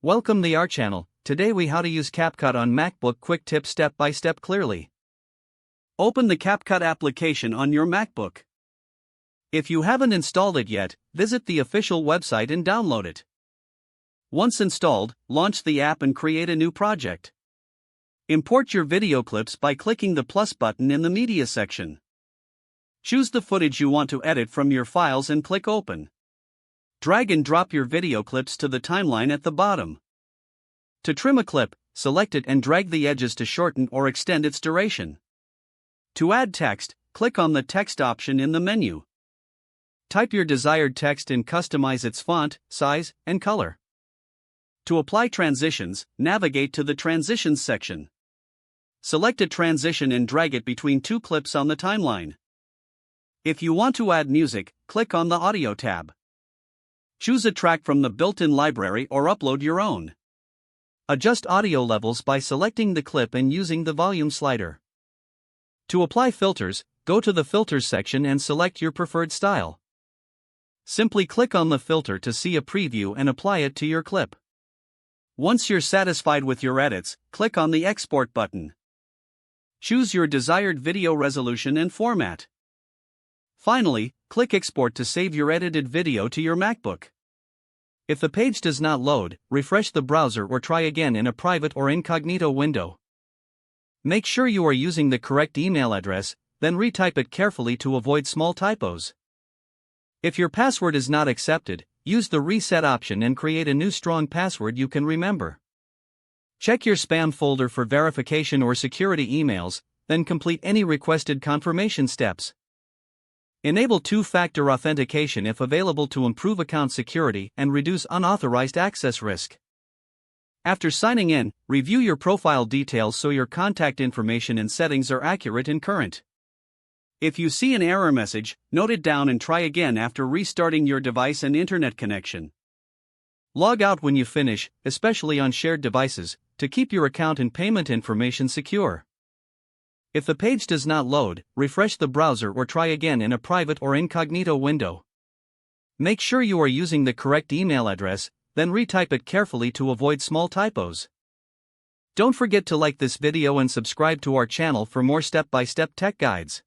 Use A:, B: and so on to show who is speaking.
A: Welcome to our channel. Today we how to use CapCut on MacBook. Quick tip step by step clearly. Open the CapCut application on your MacBook. If you haven't installed it yet, visit the official website and download it. Once installed, launch the app and create a new project. Import your video clips by clicking the plus button in the media section. Choose the footage you want to edit from your files and click open. Drag and drop your video clips to the timeline at the bottom. To trim a clip, select it and drag the edges to shorten or extend its duration. To add text, click on the text option in the menu. Type your desired text and customize its font, size, and color. To apply transitions, navigate to the Transitions section. Select a transition and drag it between two clips on the timeline. If you want to add music, click on the Audio tab. Choose a track from the built-in library or upload your own. Adjust audio levels by selecting the clip and using the volume slider. To apply filters, go to the Filters section and select your preferred style. Simply click on the filter to see a preview and apply it to your clip. Once you're satisfied with your edits, click on the Export button. Choose your desired video resolution and format. Finally, click Export to save your edited video to your MacBook. If the page does not load, refresh the browser or try again in a private or incognito window. Make sure you are using the correct email address, then retype it carefully to avoid small typos. If your password is not accepted, use the reset option and create a new strong password you can remember. Check your spam folder for verification or security emails, then complete any requested confirmation steps. Enable two-factor authentication if available to improve account security and reduce unauthorized access risk. After signing in, review your profile details so your contact information and settings are accurate and current. If you see an error message, note it down and try again after restarting your device and internet connection. Log out when you finish, especially on shared devices, to keep your account and payment information secure. If the page does not load, refresh the browser or try again in a private or incognito window. Make sure you are using the correct email address, then retype it carefully to avoid small typos. Don't forget to like this video and subscribe to our channel for more step-by-step tech guides.